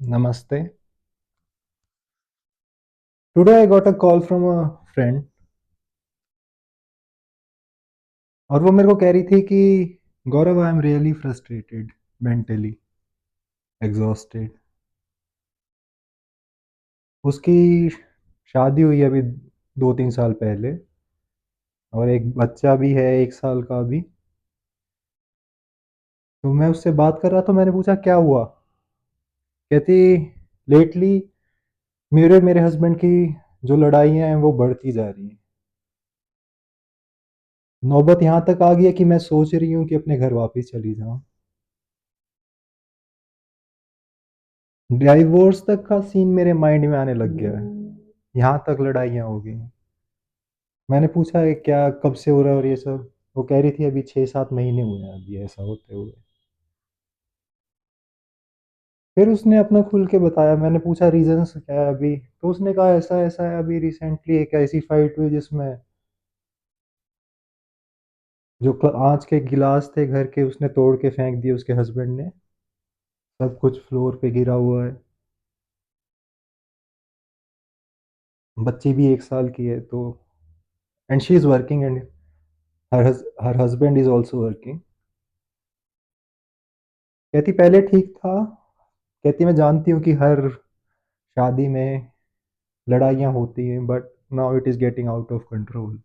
Namaste. Today I got a call from a friend और वो मेरे को कह रही थी कि Gaurav I am really frustrated mentally exhausted. उसकी शादी हुई अभी 2-3 साल पहले और एक बच्चा भी है 1 साल का अभी। तो मैं उससे बात कर रहा था, मैंने पूछा क्या हुआ। कहती लेटली मेरे मेरे हस्बैंड की जो लड़ाइयाँ हैं वो बढ़ती जा रही हैं। नौबत यहाँ तक आ गई है कि मैं सोच रही हूँ कि अपने घर वापस चली जाऊँ। डाइवोर्स तक का सीन मेरे माइंड में आने लग गया है। यहाँ तक लड़ाइयाँ हो गई। मैंने पूछा है क्या कब से हो रहा है और ये सब। वो कह रही थी अभी 6-7 महीने हुए हैं अभी ऐसा होते हुए। फिर उसने अपना खुल के बताया, मैंने पूछा रीजंस क्या है अभी, तो उसने कहा ऐसा ऐसा है। अभी रिसेंटली एक ऐसी फाइट हुई जिसमें जो आँच के गिलास थे घर के उसने तोड़ के फेंक दिए उसके हस्बैंड ने। सब कुछ फ्लोर पे गिरा हुआ है। बच्ची भी 1 साल की है तो and she is working and her husband is also working. कहती पहले ठीक था। कहती मैं जानती हूँ कि हर शादी में लड़ाइयाँ होती हैं but now it is getting out of control.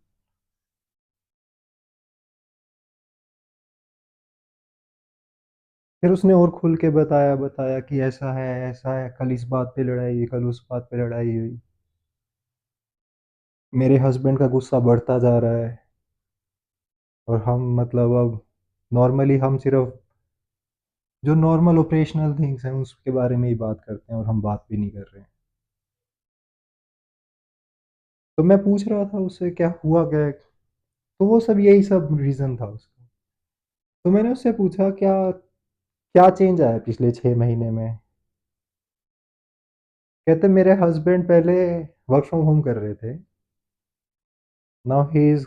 फिर उसने और खुल के बताया बताया कि ऐसा है, कल इस बात पे लड़ाई हुई, कल उस बात पे लड़ाई हुई। मेरे हस्बैंड का गुस्सा बढ़ता जा रहा है और हम मतलब अब नॉर्मली हम सिर्फ जो नॉर्मल ऑपरेशनल थिंग्स हैं उसके बारे में ही बात करते हैं और हम बात भी नहीं कर रहे हैं। तो मैं पूछ रहा था उससे क्या हुआ क्या है? तो वो सब यही सब रीज़न था उसका। तो मैंने उससे पूछा क्या क्या चेंज आया पिछले 6 महीने में। कहते मेरे हस्बैंड पहले वर्क फ्रॉम होम कर रहे थे। Now he is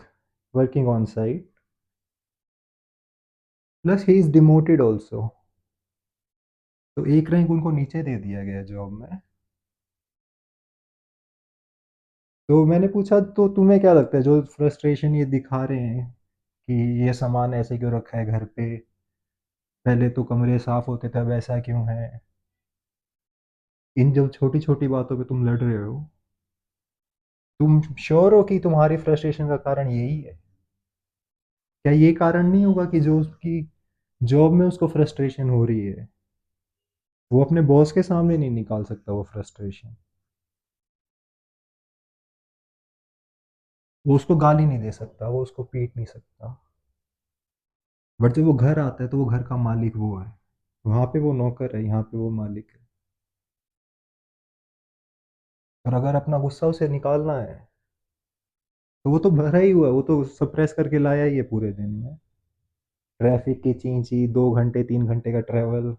working on site plus he is demoted also. तो एक रैंक उनको नीचे दे दिया गया जॉब में। तो मैंने पूछा तो तुम्हें क्या लगता है जो फ्रस्ट्रेशन ये दिखा रहे हैं कि ये सामान ऐसे क्यों रखा है घर पे, पहले तो कमरे साफ होते थे अब ऐसा क्यों है। इन जो छोटी छोटी बातों पे तुम लड़ रहे हो, तुम श्योर हो कि तुम्हारी फ्रस्ट्रेशन का कारण यही है? क्या ये कारण नहीं होगा कि जो उसकी जॉब में उसको फ्रस्ट्रेशन हो रही है वो अपने बॉस के सामने नहीं निकाल सकता वो फ्रस्ट्रेशन। वो उसको गाली नहीं दे सकता, वो उसको पीट नहीं सकता। बट जब वो घर आता है तो वो घर का मालिक वो है। वहां पे वो नौकर है, यहाँ पे वो मालिक है। और अगर अपना गुस्सा उसे निकालना है तो वो तो भरा ही हुआ है, वो तो सप्रेस करके लाया ही है पूरे दिन में। ट्रैफिक की चींची, 2 घंटे 3 घंटे का ट्रैवल,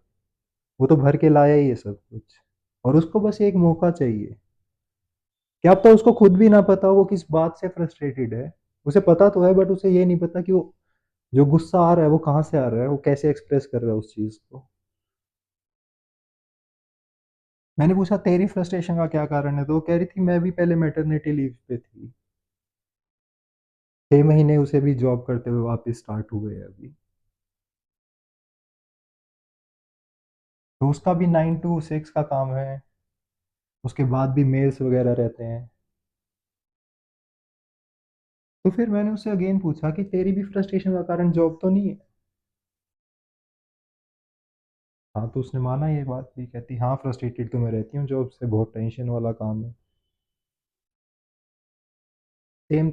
वो तो भर के लाया ही है सब कुछ। और उसको बस एक मौका चाहिए। क्या पता उसको खुद भी ना पता हो वो किस बात से फ्रस्ट्रेटेड है। उसे पता तो है बट उसे ये नहीं पता कि वो जो गुस्सा आ रहा है वो कहाँ से आ रहा है, वो कैसे एक्सप्रेस कर रहा है उस चीज को। मैंने पूछा तेरी फ्रस्ट्रेशन का क्या कारण है, तो वो कह रही थी मैं भी पहले मैटरनिटी लीव पे थी। 6 महीने उसे भी जॉब करते हुए वापस स्टार्ट हुए हैं अभी। तो उसका भी 9 to 6 का काम है। उसके बाद भी मेल्स वगैरह रहते हैं। तो फिर मैंने उससे अगेन पूछा कि तेरी भी फ्रस्ट्रेशन का कारण जॉब तो नहीं है? हाँ, तो उसने माना ये बात भी। कहती हाँ फ्रस्ट्रेटेड तो मैं रहती हूँ जॉब से, बहुत टेंशन वाला काम है। सेम,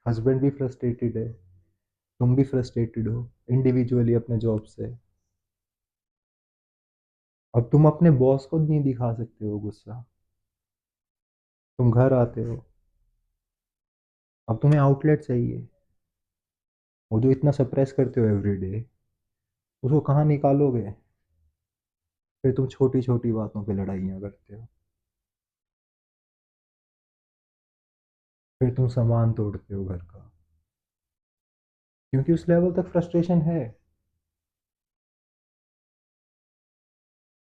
हस्बैंड भी फ्रस्ट्रेटेड है, तुम भी फ्रस्ट्रेटेड हो इंडिविजुअली अपने जॉब से। अब तुम अपने बॉस को नहीं दिखा सकते हो गुस्सा। तुम घर आते हो, अब तुम्हें आउटलेट चाहिए। वो जो इतना सप्रेस करते हो एवरीडे उसको कहाँ निकालोगे? फिर तुम छोटी छोटी बातों पे लड़ाइयाँ करते हो। फिर तुम सामान तोड़ते हो घर का, क्योंकि उस लेवल तक फ्रस्ट्रेशन है।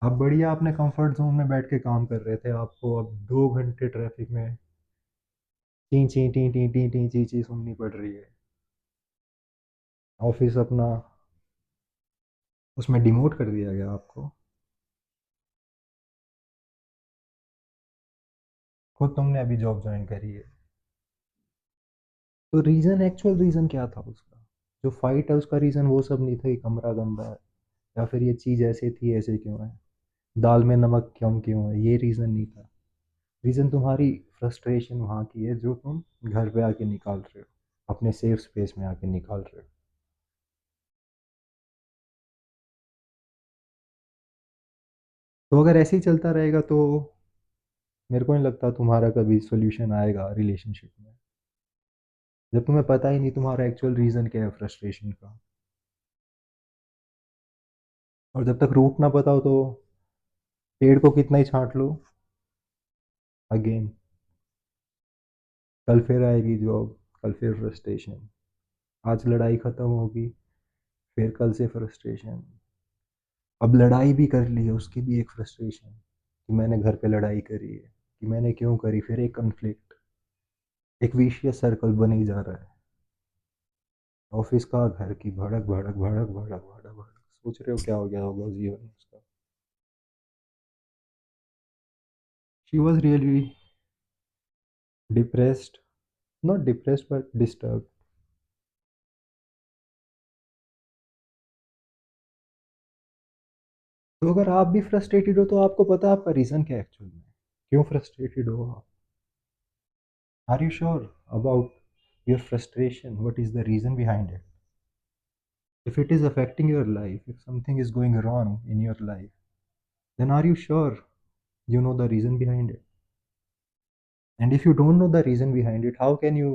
आप बढ़िया अपने कंफर्ट जोन में बैठ के काम कर रहे थे, आपको अब 2 घंटे ट्रैफिक में टी ची टी टी टी टी ची ची सुननी पड़ रही है। ऑफिस अपना उसमें डिमोट कर दिया गया आपको। खुद तुमने अभी जॉब ज्वाइन करी है। तो रीज़न, एक्चुअल रीज़न क्या था उसका? जो फाइट है उसका रीज़न वो सब नहीं था कि कमरा गंदा है या फिर ये चीज़ ऐसे थी ऐसे क्यों है, दाल में नमक कम क्यों है, ये रीज़न नहीं था। रीज़न तुम्हारी फ्रस्ट्रेशन वहाँ की है जो तुम घर पे आके निकाल रहे हो, अपने सेफ स्पेस में आके निकाल रहे हो। तो अगर ऐसे ही चलता रहेगा तो मेरे को नहीं लगता तुम्हारा कभी सोल्यूशन आएगा रिलेशनशिप में, जब तुम्हें पता ही नहीं तुम्हारा एक्चुअल रीज़न क्या है फ्रस्ट्रेशन का। और जब तक रूट ना पता हो तो पेड़ को कितना ही छांट लो, अगेन कल फिर आएगी जॉब, कल फिर फ्रस्ट्रेशन। आज लड़ाई ख़त्म होगी, फिर कल से फ्रस्ट्रेशन। अब लड़ाई भी कर ली है, उसकी भी एक फ्रस्ट्रेशन कि मैंने घर पे लड़ाई करी है, कि मैंने क्यों करी, फिर एक कन्फ्लिक्ट, एक विशियस सर्कल बन ही जा रहा है। ऑफिस का, घर की भड़क भड़क भड़क भड़क भड़क भड़क, सोच रहे हो क्या हो गया होगा जीवन में उसका। She was really depressed, not depressed but disturb. तो अगर आप भी फ्रस्ट्रेटेड हो तो आपको पता है आपका रीज़न क्या है एक्चुअल में, क्यों फ्रस्ट्रेटेड हो आप? Are you sure about your frustration, what is the reason behind it? If it is affecting your life, if something is going wrong in your life, then are you sure you know the reason behind it? And if you don't know the reason behind it, how can you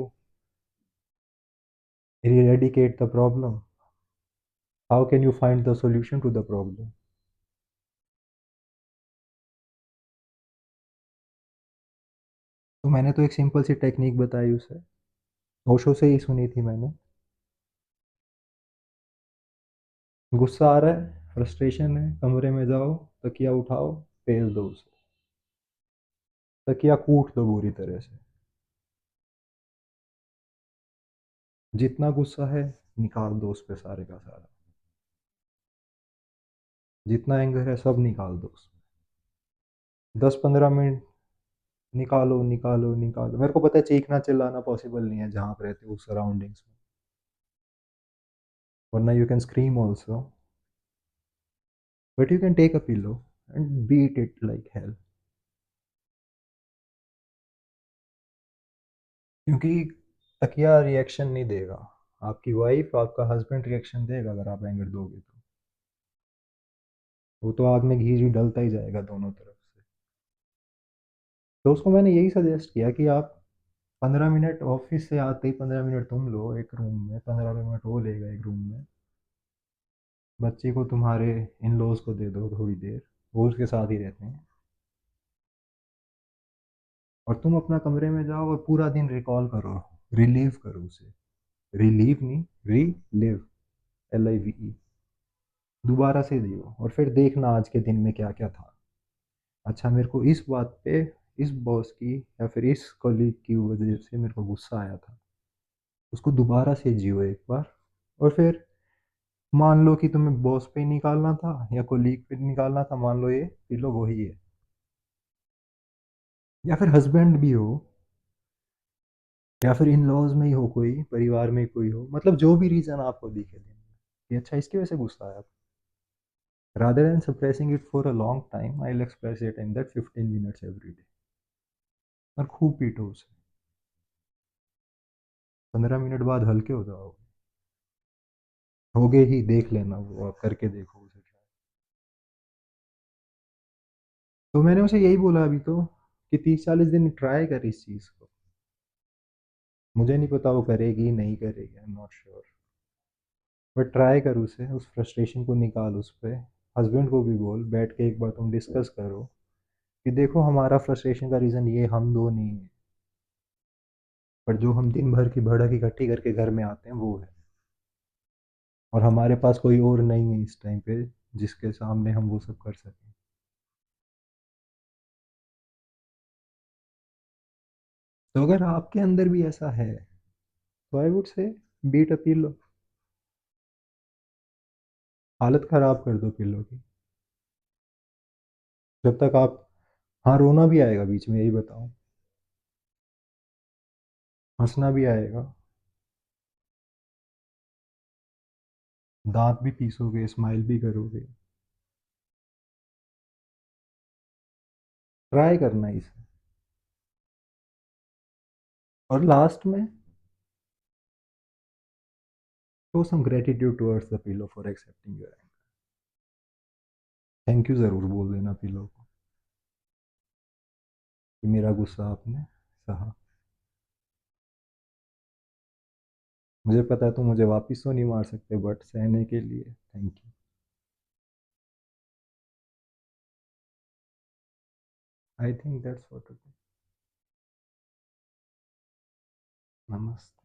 eradicate the problem? How can you find the solution to the problem? तो मैंने तो एक simple सी technique बताई उसे, ओशो से ही सुनी थी मैंने। गुस्सा आ रहा है, फ्रस्ट्रेशन है, कमरे में जाओ, तकिया उठाओ, पेल दो उसे, तकिया कूट दो बुरी तरह से। जितना गुस्सा है निकाल दो उस पे सारे का सारा, जितना एंगर है सब निकाल दो उसमें। 10-15 मिनट निकालो निकालो निकालो। मेरे को पता है चीखना चिल्लाना पॉसिबल नहीं है जहाँ आप रहते हो उस सराउंडिंग्स में, वरना you can scream also, but you can take a pillow and beat it like hell. क्योंकि तकिया रिएक्शन नहीं देगा, आपकी वाइफ आपका हस्बैंड रिएक्शन देगा अगर आप एंगर दोगे तो। वो तो आग में घी जी डलता ही जाएगा दोनों तरफ से। तो उसको मैंने यही सजेस्ट किया कि आप 15 मिनट ऑफिस से आते ही 15 मिनट तुम लो एक रूम में, 15 मिनट वो लेगा एक रूम में, बच्चे को तुम्हारे इन लॉज को दे दो थोड़ी देर, वो उसके साथ ही रहते हैं, और तुम अपना कमरे में जाओ और पूरा दिन रिकॉल करो, रिलीव करो उसे। रिलीव नहीं, रीलिव, LIVE। दोबारा से जियो और फिर देखना आज के दिन में क्या क्या था। अच्छा मेरे को इस बात पे, इस बॉस की या फिर इस कलीग की वजह से मेरे को गुस्सा आया था, उसको दोबारा से जियो एक बार। और फिर मान लो कि तुम्हें बॉस पे निकालना था या कोलीग पे निकालना था, मान लो ये पिलो वही है, या फिर हस्बैंड भी हो, या फिर इन लॉज में ही हो, कोई परिवार में कोई हो, मतलब जो भी रीज़न आपको दिखे दिन में कि अच्छा इसकी वजह से गुस्सा आया, rather than suppressing it for a long time, I'll express it in that 15 minutes every day। और खूब पीटो उसे, 15 मिनट बाद हल्के हो जाओ, होगे ही, देख लेना वो, आप करके देखो उसे क्या है। तो मैंने उसे यही बोला अभी तो, कि 30-40 दिन ट्राई कर इस चीज़ को। मुझे नहीं पता वो करेगी नहीं करेगी, I am not sure, but try कर उसे, उस फ्रस्ट्रेशन को निकाल उस पर। हस्बैंड को भी बोल, बैठ के एक बार तुम डिस्कस करो कि देखो हमारा फ्रस्ट्रेशन का रीज़न ये हम दो नहीं है, पर जो हम दिन भर की भड़क इकट्ठी करके घर में आते हैं वो है, और हमारे पास कोई और नहीं है इस टाइम पे जिसके सामने हम वो सब कर सकें। तो अगर आपके अंदर भी ऐसा है तो I would say beat a pillow, हालत खराब कर दो पिलो की। जब तक आप, हाँ रोना भी आएगा बीच में, यही बताओ, हंसना भी आएगा, दांत भी पीसोगे, स्माइल भी करोगे। ट्राई करना इसे। और लास्ट में show some gratitude towards the pillow for accepting your anger. Thank you ज़रूर बोल देना पिलो को कि मेरा गुस्सा आपने सहा। मुझे पता है तुम मुझे वापस तो नहीं मार सकते, बट सहने के लिए thank you. I think that's for today. नमस्ते।